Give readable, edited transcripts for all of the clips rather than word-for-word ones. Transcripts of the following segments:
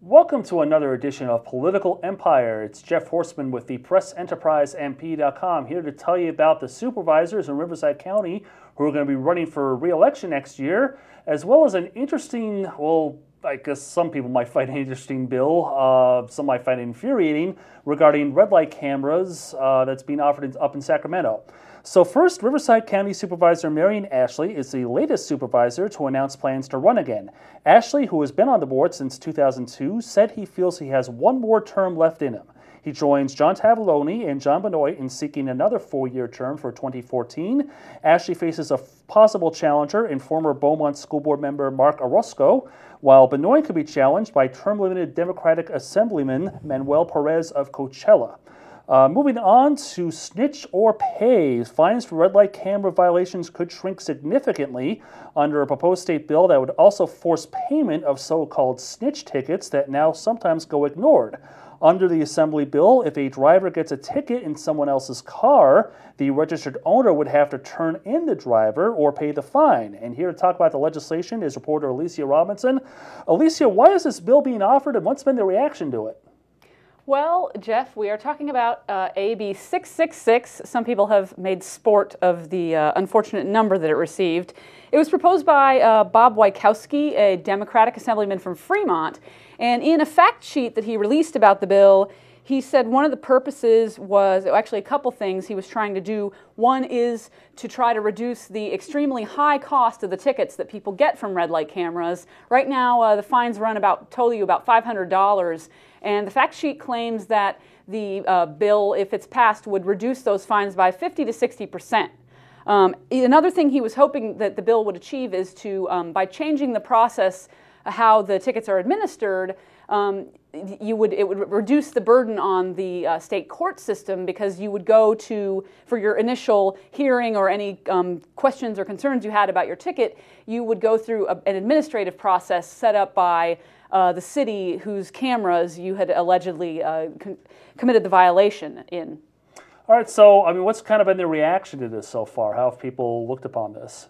Welcome to another edition of Political Empire. It's Jeff Horstman with the PressEnterpriseMP.com here to tell you about the supervisors in Riverside County who are going to be running for re-election next year, as well as an interesting, well, I guess some people might find an interesting bill, some might find it infuriating, regarding red light cameras that's being offered up in Sacramento. So first, Riverside County Supervisor Marion Ashley is the latest supervisor to announce plans to run again. Ashley, who has been on the board since 2002, said he feels he has one more term left in him. He joins John Tavoloni and John Benoit in seeking another four-year term for 2014. Ashley faces a possible challenger in former Beaumont School Board member Mark Orozco, while Benoit could be challenged by term-limited Democratic Assemblyman Manuel Perez of Coachella. Moving on to snitch or pay. Fines for red light camera violations could shrink significantly under a proposed state bill that would also force payment of so-called snitch tickets that now sometimes go ignored. Under the Assembly bill, if a driver gets a ticket in someone else's car, the registered owner would have to turn in the driver or pay the fine. And here to talk about the legislation is reporter Alicia Robinson. Alicia, why is this bill being offered and what's been the reaction to it? Well, Jeff, we are talking about AB 666. Some people have made sport of the unfortunate number that it received. It was proposed by Bob Wykowski, a Democratic Assemblyman from Fremont, and in a fact sheet that he released about the bill, he said one of the purposes was, actually a couple things he was trying to do. One is to try to reduce the extremely high cost of the tickets that people get from red light cameras. Right now, the fines run about $500, and the fact sheet claims that the bill, if it's passed, would reduce those fines by 50 to 60%. Another thing he was hoping that the bill would achieve is to, by changing the process how the tickets are administered, it would reduce the burden on the state court system, because you would go to, for your initial hearing or any questions or concerns you had about your ticket, you would go through an administrative process set up by the city whose cameras you had allegedly committed the violation in. All right, so, I mean, what's kind of been the reaction to this so far? How have people looked upon this?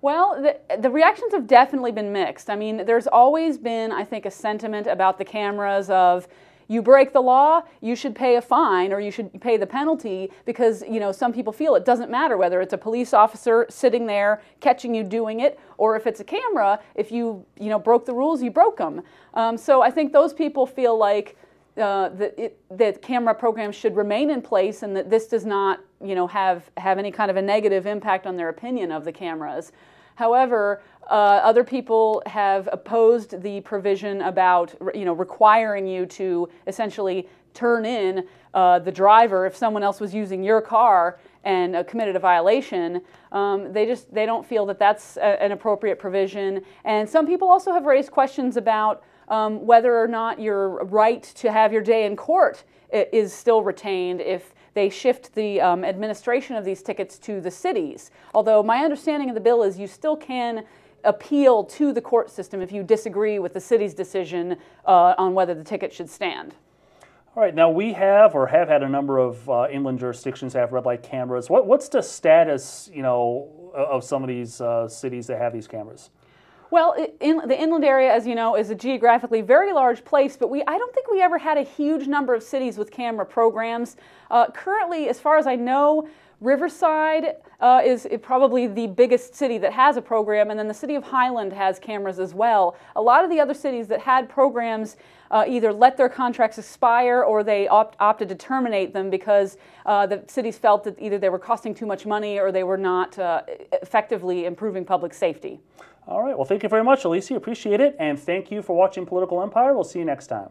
Well, the reactions have definitely been mixed. I mean, there's always been, I think, a sentiment about the cameras of, you break the law, you should pay a fine or you should pay the penalty, because, you know, some people feel it doesn't matter whether it's a police officer sitting there catching you doing it, or if it's a camera, if you broke the rules, you broke them. So I think those people feel like that camera programs should remain in place, and that this does not, have any kind of a negative impact on their opinion of the cameras. However, other people have opposed the provision about, requiring you to essentially turn in the driver if someone else was using your car and committed a violation. They don't feel that that's an appropriate provision. And some people also have raised questions about whether or not your right to have your day in court is still retained if they shift the administration of these tickets to the cities. Although my understanding of the bill is you still can appeal to the court system if you disagree with the city's decision on whether the ticket should stand. All right, now we have had a number of inland jurisdictions that have red light cameras. What's the status, of some of these cities that have these cameras? Well, the inland area, as you know, is a geographically very large place, but I don't think we ever had a huge number of cities with camera programs. Currently, as far as I know, Riverside is probably the biggest city that has a program, and then the city of Highland has cameras as well. A lot of the other cities that had programs either let their contracts expire or they opted to terminate them because the cities felt that either they were costing too much money or they were not effectively improving public safety. All right, well, thank you very much, Alicia. Appreciate it, and thank you for watching Political Empire. We'll see you next time.